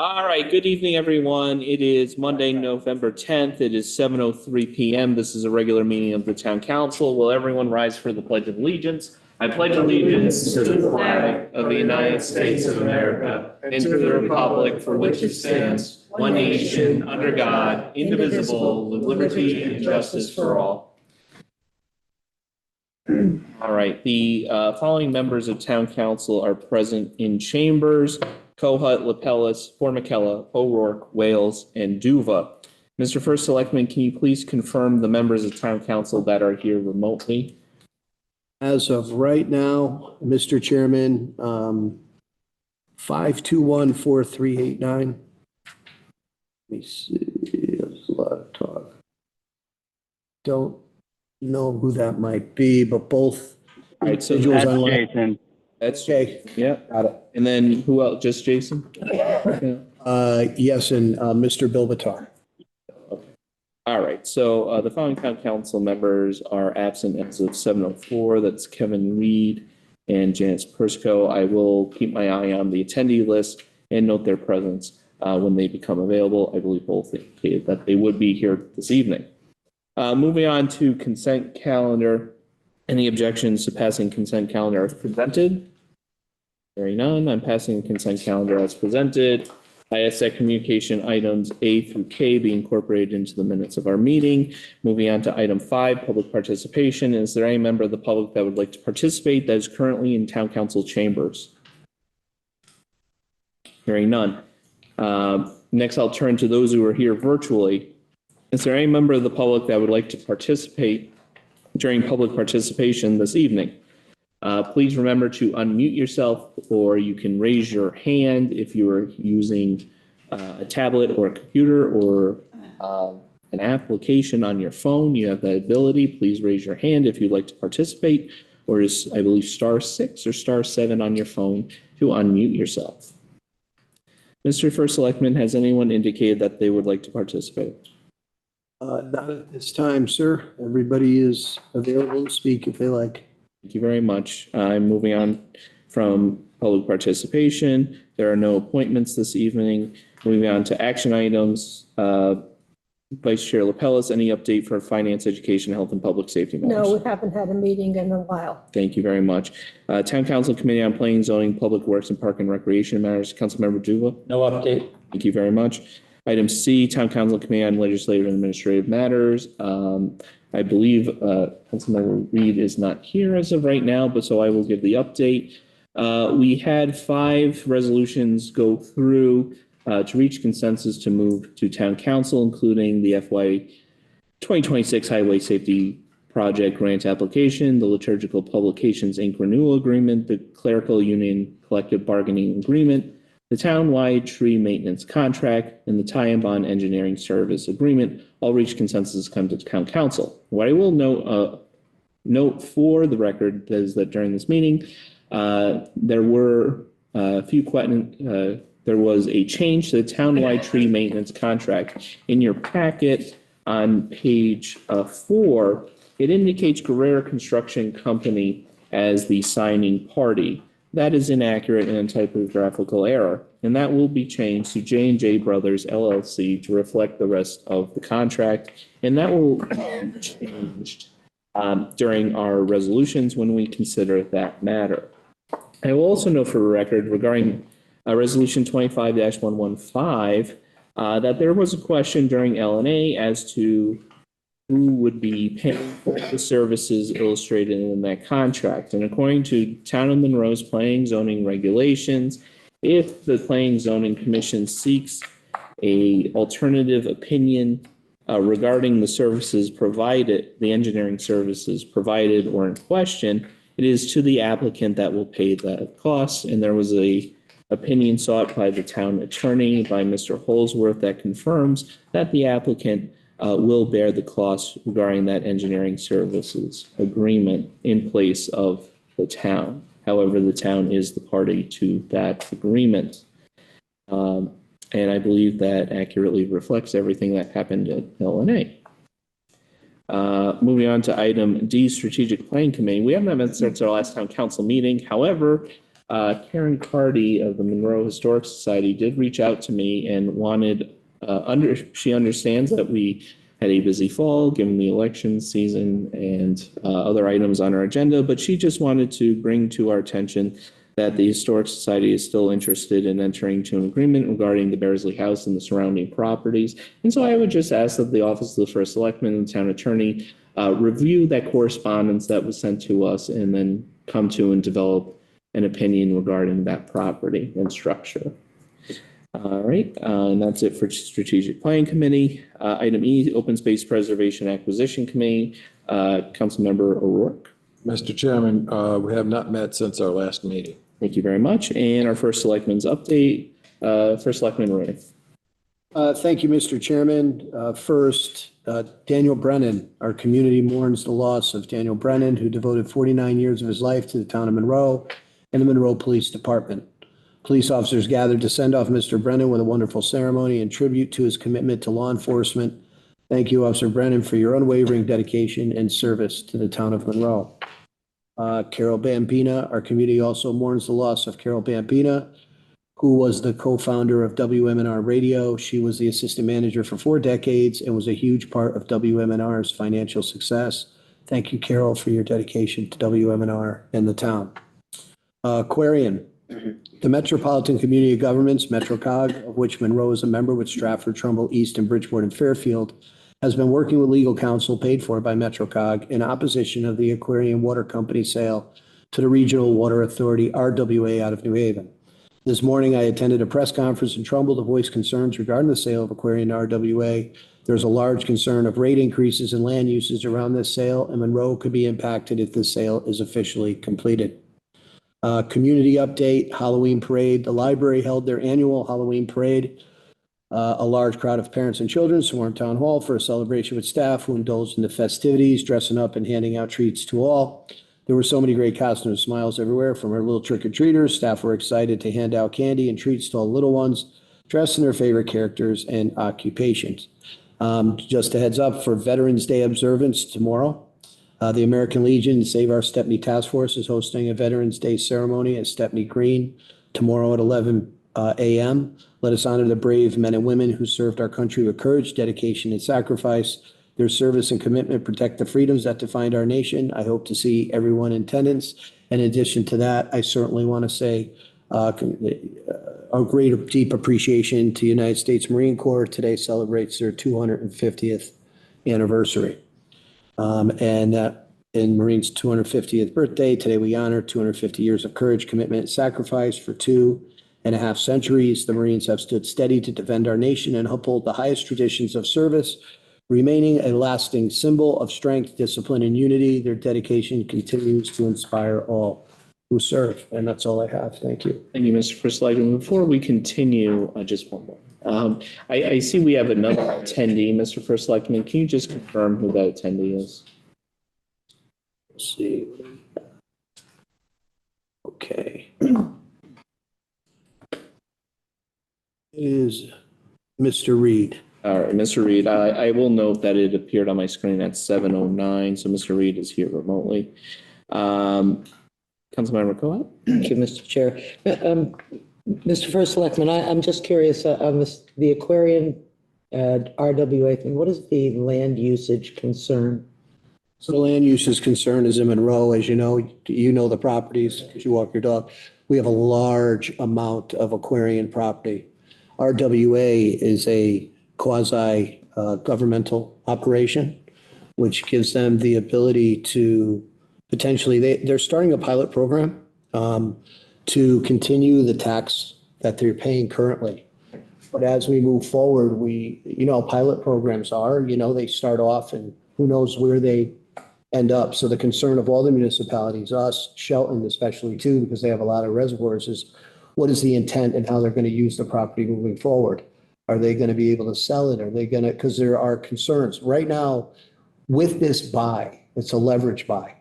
All right, good evening, everyone. It is Monday, November 10th. It is 7:03 p.m. This is a regular meeting of the Town Council. Will everyone rise for the Pledge of Allegiance? I pledge allegiance to the flag of the United States of America and to the republic for which it stands, one nation, under God, indivisible, with liberty and justice for all. All right, the following members of Town Council are present in chambers: Kohut, Lapellis, Formicella, O'Rourke, Wales, and Duva. Mr. First Selectman, can you please confirm the members of Town Council that are here remotely? As of right now, Mr. Chairman, 521-4389. Let me see, there's a lot of talk. Don't know who that might be, but both individuals online. Jason. That's Okay. Yeah, got it. And then who else? Just Jason? Yeah. Yes, and Mr. Bilbatar. Okay. All right. So the following Town Council members are absent as of 7:04. That's Kevin Reed and Janice Persico. I will keep my eye on the attendee list and note their presence when they become available. I believe both indicated that they would be here this evening. Moving on to consent calendar. Any objections to passing consent calendar as presented? Hearing none, I'm passing the consent calendar as presented. I ask that communication items A through K be incorporated into the minutes of our meeting. Moving on to item 5, public participation. Is there any member of the public that would like to participate that is currently in Town Council chambers? Hearing none. Next, I'll turn to those who are here virtually. Is there any member of the public that would like to participate during public participation this evening? Please remember to unmute yourself, or you can raise your hand if you are using a tablet or a computer or an application on your phone. You have that ability. Please raise your hand if you'd like to participate, or is, I believe, *6 or *7 on your phone to unmute yourself. Mr. First Selectman, has anyone indicated that they would like to participate? Not at this time, sir. Everybody is available to speak if they like. Thank you very much. I'm moving on from public participation. There are no appointments this evening. Moving on to action items. Vice Chair Lapellis, any update for finance, education, health, and public safety matters? No, we haven't had a meeting in a while. Thank you very much. Town Council Committee on Planning, Zoning, Public Works, and Park and Recreation Matters. Councilmember Duva? No update. Thank you very much. Item C, Town Council Committee on Legislative and Administrative Matters. I believe Councilmember Reed is not here as of right now, but so I will give the update. We had 5 resolutions go through to reach consensus to move to Town Council, including the FY 2026 Highway Safety Project Grant Application, the Liturgical Publications Inc. Renewal Agreement, the Clerical Union Collective Bargaining Agreement, the Townwide Tree Maintenance Contract, and the Tie and Bond Engineering Service Agreement. All reached consensus come to Town Council. What I will note for the record is that during this meeting, there were a few questions. There was a change to the Townwide Tree Maintenance Contract. In your packet on page 4, it indicates Guerrera Construction Company as the signing party. That is inaccurate and a typographical error, and that will be changed to J&J Brothers LLC to reflect the rest of the contract, and that will be changed during our resolutions when we consider that matter. I will also note for the record regarding Resolution 25-115 that there was a question during L&A as to who would be paying for the services illustrated in that contract. And according to Town of Monroe's Planning Zoning regulations, if the Planning Zoning Commission seeks a alternative opinion regarding the services provided, the engineering services provided or in question, it is to the applicant that will pay the costs. And there was a opinion sought by the town attorney, by Mr. Holsworth, that confirms that the applicant will bear the costs regarding that engineering services agreement in place of the town. However, the town is the party to that agreement. And I believe that accurately reflects everything that happened at L&A. Moving on to item D, Strategic Planning Committee. We haven't met since our last town council meeting. However, Karen Cardy of the Monroe Historic Society did reach out to me and wanted, she understands that we had a busy fall given the election season and other items on our agenda, but she just wanted to bring to our attention that the Historic Society is still interested in entering into an agreement regarding the Bearsley House and the surrounding properties. And so I would just ask that the Office of the First Selectman and the Town Attorney review that correspondence that was sent to us and then come to and develop an opinion regarding that property and structure. All right, and that's it for Strategic Planning Committee. Item E, Open Space Preservation Acquisition Committee. Councilmember O'Rourke. Mr. Chairman, we have not met since our last meeting. Thank you very much. And our First Selectman's update, First Selectman Rooney. Thank you, Mr. Chairman. First, Daniel Brennan. Our community mourns the loss of Daniel Brennan, who devoted 49 years of his life to the town of Monroe and the Monroe Police Department. Police officers gathered to send off Mr. Brennan with a wonderful ceremony in tribute to his commitment to law enforcement. Thank you, Officer Brennan, for your unwavering dedication and service to the town of Monroe. Carol Bambina. Our community also mourns the loss of Carol Bambina, who was the co-founder of WMNR Radio. She was the assistant manager for 4 decades and was a huge part of WMNR's financial success. Thank you, Carol, for your dedication to WMNR and the town. Aquarian. The Metropolitan Community of Governments, MetroCog, of which Monroe is a member with Stratford, Trumbull, East, and Bridgeport and Fairfield, has been working with legal counsel paid for by MetroCog in opposition of the Aquarian Water Company sale to the Regional Water Authority, RWA, out of New Haven. This morning, I attended a press conference in Trumbull to voice concerns regarding the sale of Aquarian RWA. There's a large concern of rate increases in land uses around this sale, and Monroe could be impacted if the sale is officially completed. Community update, Halloween parade. The library held their annual Halloween parade. A large crowd of parents and children swarmed Town Hall for a celebration with staff who indulged in the festivities, dressing up and handing out treats to all. There were so many great costumes and smiles everywhere from our little trick-or-treaters. Staff were excited to hand out candy and treats to all the little ones, dressed in their favorite characters and occupations. Just a heads up for Veterans Day observance tomorrow. The American Legion Save Our Stepney Task Force is hosting a Veterans Day ceremony at Stepney Green tomorrow at 11 a.m. Let us honor the brave men and women who served our country with courage, dedication, and sacrifice. Their service and commitment protect the freedoms that define our nation. I hope to see everyone in attendance. In addition to that, I certainly want to say a great, deep appreciation to the United States Marine Corps. Today celebrates their 250th anniversary. In Marines' 250th birthday, today we honor 250 years of courage, commitment, and sacrifice. For 2.5 centuries, the Marines have stood steady to defend our nation and uphold the highest traditions of service, remaining a lasting symbol of strength, discipline, and unity. Their dedication continues to inspire all who serve. And that's all I have. Thank you. Thank you, Mr. First Selectman. Before we continue, just one more. I see we have another attendee, Mr. First Selectman. Can you just confirm who that attendee is? Let's see. Okay. It is Mr. Reed. All right, Mr. Reed, I will note that it appeared on my screen at 7:09, so Mr. Reed is here remotely. Councilmember Cohen? Thank you, Mr. Chair. Mr. First Selectman, I'm just curious on this, the Aquarian RWA thing, what is the land usage concern? So the land use concern is in Monroe, as you know the properties, as you walk your dog. We have a large amount of Aquarian property. RWA is a quasi governmental operation, which gives them the ability to potentially, they're starting a pilot program to continue the tax that they're paying currently. But as we move forward, pilot programs are, they start off and who knows where they end up. So the concern of all the municipalities, us, Shelton especially too, because they have a lot of reservoirs, is what is the intent and how they're going to use the property moving forward? Are they going to be able to sell it? Are they going to, because there are concerns. Right now, with this buy, it's a leverage buy.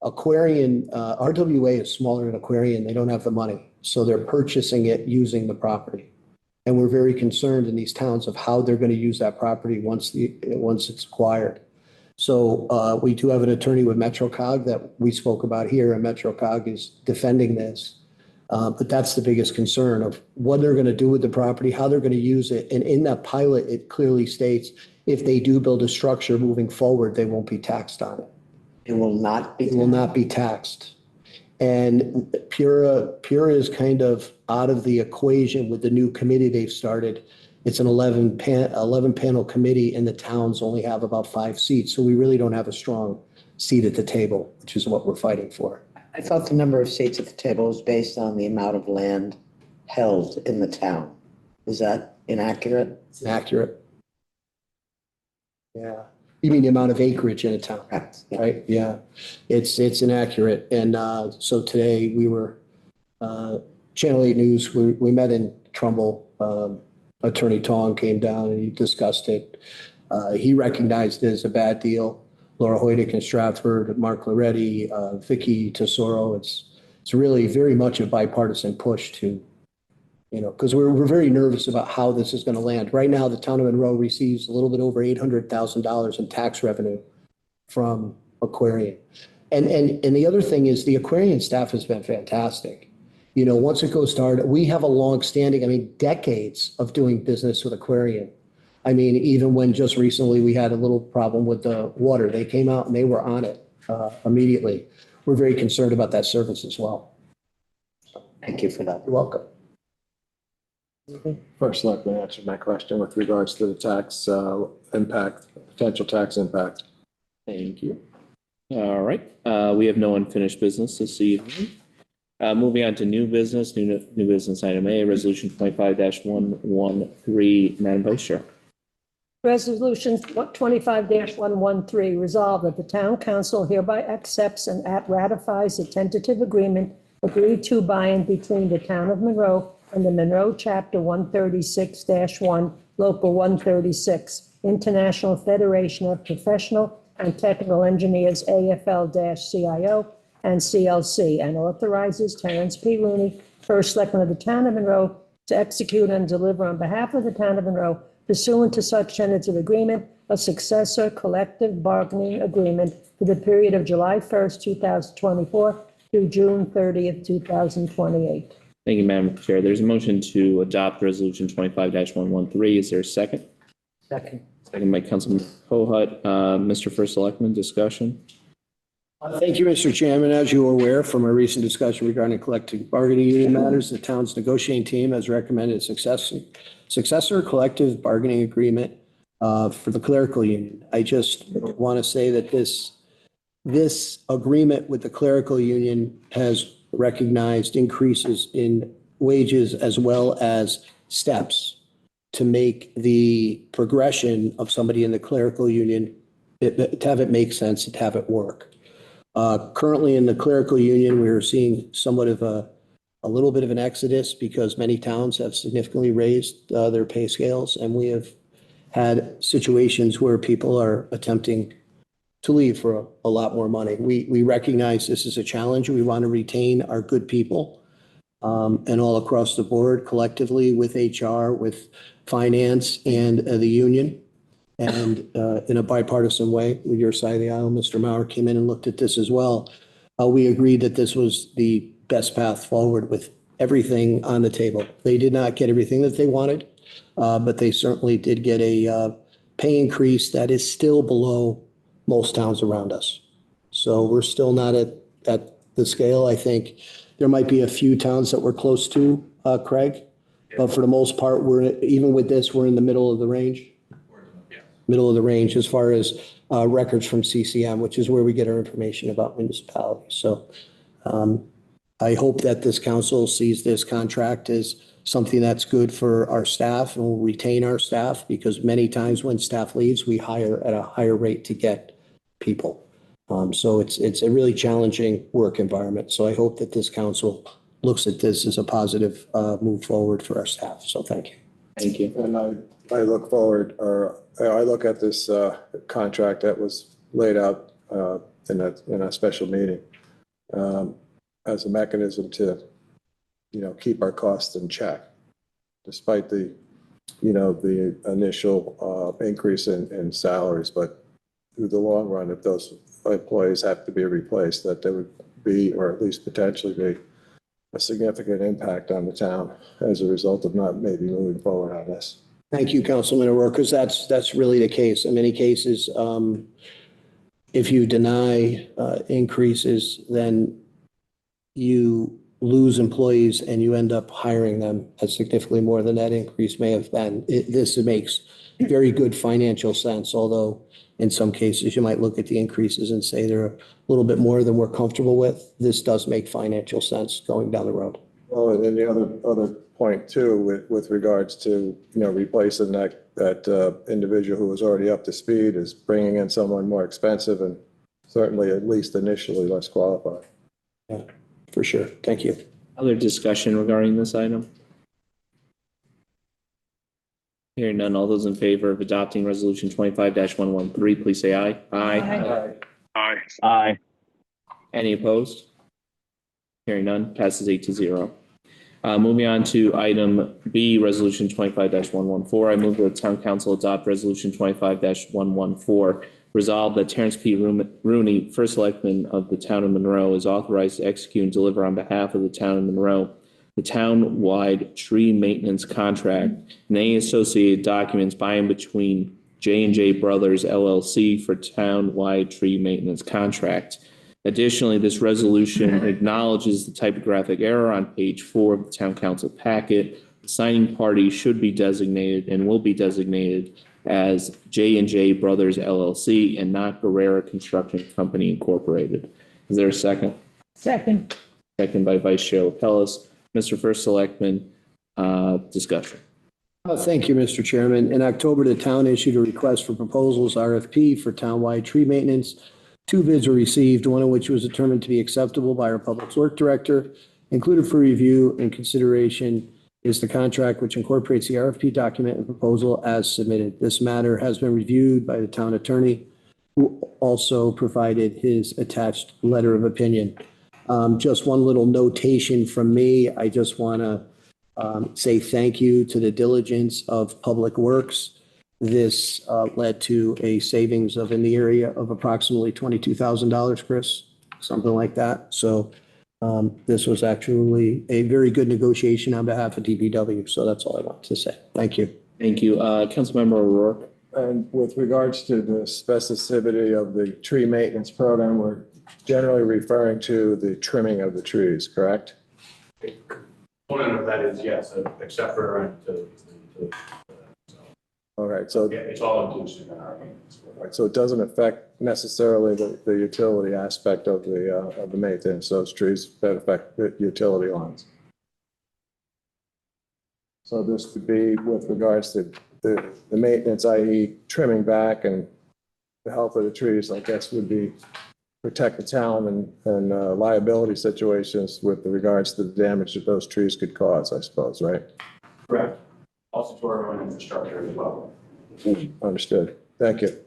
Aquarian, RWA is smaller than Aquarian. They don't have the money. So they're purchasing it using the property. And we're very concerned in these towns of how they're going to use that property once it's acquired. So we do have an attorney with MetroCog that we spoke about here, and MetroCog is defending this. But that's the biggest concern of what they're going to do with the property, how they're going to use it. And in that pilot, it clearly states if they do build a structure moving forward, they won't be taxed on it. It will not be. It will not be taxed. And Pura is kind of out of the equation with the new committee they've started. It's an 11 panel committee and the towns only have about 5 seats. So we really don't have a strong seat at the table, which is what we're fighting for. I thought the number of seats at the table was based on the amount of land held in the town. Is that inaccurate? It's inaccurate. Yeah. You mean the amount of acreage in a town? Correct. Right, yeah, it's inaccurate. And so today we were, Channel 8 News, we met in Trumbull. Attorney Tong came down and he discussed it. He recognized it as a bad deal. Laura Hoydick in Stratford, Mark Loretti, Vicky Tesoro. It's really very much a bipartisan push to, because we're very nervous about how this is going to land. Right now, the town of Monroe receives a little bit over $800,000 in tax revenue from Aquarian. And the other thing is the Aquarian staff has been fantastic. Once it goes started, we have a long-standing, decades of doing business with Aquarian. Even when just recently we had a little problem with the water, they came out and they were on it immediately. We're very concerned about that service as well. Thank you for that. You're welcome. First selectman answered my question with regards to the tax impact, potential tax impact. Thank you. All right, we have no unfinished business this evening. Moving on to new business item A, resolution 25-113, Madam Vice Chair. Resolution 25-113, resolved that the town council hereby accepts and ratifies the tentative agreement agreed to by and between the town of Monroe and the Monroe Chapter 136-1, Local 136, International Federation of Professional and Technical Engineers, AFL-CIO, and CLC, and authorizes Terrence P. Looney, first selectman of the town of Monroe, to execute and deliver on behalf of the town of Monroe, pursuant to such tentative agreement, a successor collective bargaining agreement for the period of July 1st, 2024 through June 30th, 2028. Thank you, Madam Chair. There's a motion to adopt resolution 25-113. Is there a second? Second. Second by Councilman Kohut. Mr. First Selectman, discussion? Thank you, Mr. Chairman. As you are aware from our recent discussion regarding collective bargaining union matters, the town's negotiating team has recommended a successor collective bargaining agreement for the clerical union. I just want to say that this agreement with the clerical union has recognized increases in wages as well as steps to make the progression of somebody in the clerical union, to have it make sense, and to have it work. Currently in the clerical union, we're seeing somewhat of a little bit of an exodus because many towns have significantly raised their pay scales, and we have had situations where people are attempting to leave for a lot more money. We recognize this is a challenge. We want to retain our good people and all across the board collectively with HR, with finance and the union. And in a bipartisan way, with your side of the aisle, Mr. Maurer came in and looked at this as well. We agreed that this was the best path forward with everything on the table. They did not get everything that they wanted, but they certainly did get a pay increase that is still below most towns around us. So we're still not at the scale. I think there might be a few towns that we're close to, Craig, but for the most part, even with this, we're in the middle of the range. Middle of the range as far as records from CCM, which is where we get our information about municipalities. So I hope that this council sees this contract as something that's good for our staff and will retain our staff, because many times when staff leaves, we hire at a higher rate to get people. So it's a really challenging work environment. So I hope that this council looks at this as a positive move forward for our staff. So thank you. Thank you. And I look forward, or I look at this contract that was laid out in a special meeting as a mechanism to, keep our costs in check, despite the initial increase in salaries. But through the long run, if those employees have to be replaced, that there would be, or at least potentially be, a significant impact on the town as a result of not maybe moving forward on this. Thank you, Councilman O'Rourke, because that's really the case. In many cases, if you deny increases, then you lose employees and you end up hiring them at significantly more than that increase may have been. This makes very good financial sense, although in some cases you might look at the increases and say they're a little bit more than we're comfortable with. This does make financial sense going down the road. Well, and then the other point too, with regards to, replacing that individual who was already up to speed is bringing in someone more expensive and certainly at least initially less qualified. Yeah, for sure. Thank you. Other discussion regarding this item? Hearing none, all those in favor of adopting resolution 25-113, please say aye. Aye. Aye. Any opposed? Hearing none, passes 8-0. Moving on to item B, resolution 25-114. I move that the town council adopt resolution 25-114. Resolve that Terrence P. Rooney, first selectman of the town of Monroe, is authorized to execute and deliver on behalf of the town of Monroe the town-wide tree maintenance contract and any associated documents by and between J&J Brothers LLC for town-wide tree maintenance contract. Additionally, this resolution acknowledges the typographic error on page 4 of the town council packet. The signing party should be designated and will be designated as J&J Brothers LLC and not Guerrera Construction Company Incorporated. Is there a second? Second. Second by Vice Chair Lapellis. Mr. First Selectman, discussion. Thank you, Mr. Chairman. In October, the town issued a request for proposals, RFP, for townwide tree maintenance. 2 bids were received, one of which was determined to be acceptable by our Public Works Director. Included for review and consideration is the contract which incorporates the RFP document and proposal as submitted. This matter has been reviewed by the town attorney, who also provided his attached letter of opinion. Just one little notation from me. I just want to say thank you to the diligence of Public Works. This led to a savings of in the area of approximately $22,000, Chris, something like that. So this was actually a very good negotiation on behalf of DPW. So that's all I want to say. Thank you. Thank you. Councilmember O'Rourke. And with regards to the specificity of the tree maintenance program, we're generally referring to the trimming of the trees, correct? Component of that is yes, except for All right, so, yeah, it's all inclusive in our maintenance. right, so it doesn't affect necessarily the utility aspect of the maintenance, those trees that affect the utility lines. So this would be with regards to the maintenance, i.e. trimming back, and the health of the trees, I guess, would be protect the town and liability situations with regards to the damage that those trees could cause, I suppose, right? Correct. Also to our own infrastructure as well. Understood. Thank you.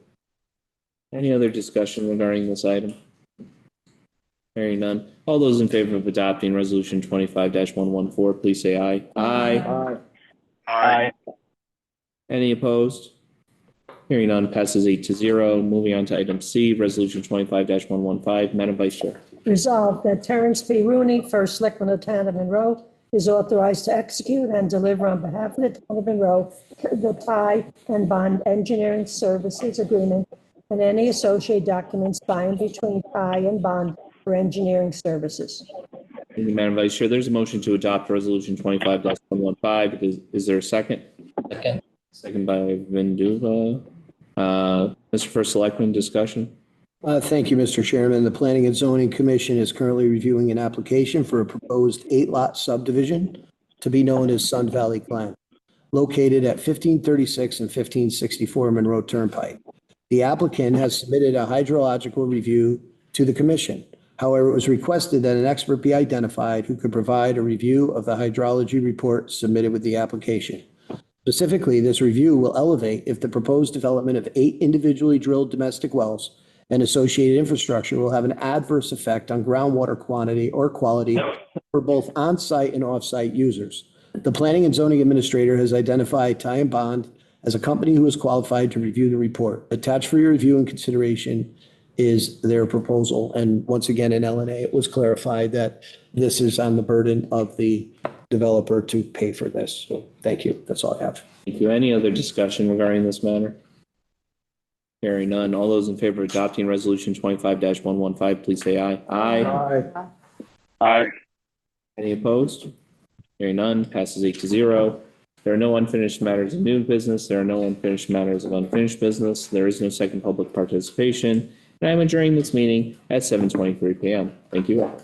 Any other discussion regarding this item? Hearing none. All those in favor of adopting resolution 25-114, please say aye. Aye. Aye. Any opposed? Hearing none, passes 8-0. Moving on to item C, resolution 25-115. Madam Vice Chair. Resolved that Terrence P. Rooney, first selectman of the town of Monroe, is authorized to execute and deliver on behalf of the town of Monroe the tie and bond engineering services agreement and any associated documents by and between tie and bond for engineering services. Thank you, Madam Vice Chair. There's a motion to adopt resolution 25-115. Is there a second? Second. Second by Vinduva. Mr. First Selectman, discussion? Thank you, Mr. Chairman. The Planning and Zoning Commission is currently reviewing an application for a proposed 8-lot subdivision to be known as Sun Valley Glen, located at 1536 and 1564 Monroe Turnpike. The applicant has submitted a hydrological review to the commission. However, it was requested that an expert be identified who could provide a review of the hydrology report submitted with the application. Specifically, this review will elevate if the proposed development of 8 individually drilled domestic wells and associated infrastructure will have an adverse effect on groundwater quantity or quality for both on-site and off-site users. The Planning and Zoning Administrator has identified Ty and Bond as a company who is qualified to review the report. Attached for your review and consideration is their proposal. And once again, in LNA, it was clarified that this is on the burden of the developer to pay for this. So thank you. That's all I have. Thank you. Any other discussion regarding this matter? Hearing none. All those in favor of adopting resolution 25-115, please say aye. Aye. Aye. Any opposed? Hearing none, passes 8-0. There are no unfinished matters of new business. There are no unfinished matters of unfinished business. There is no second public participation. And I'm adjourning this meeting at 7:23 PM. Thank you all.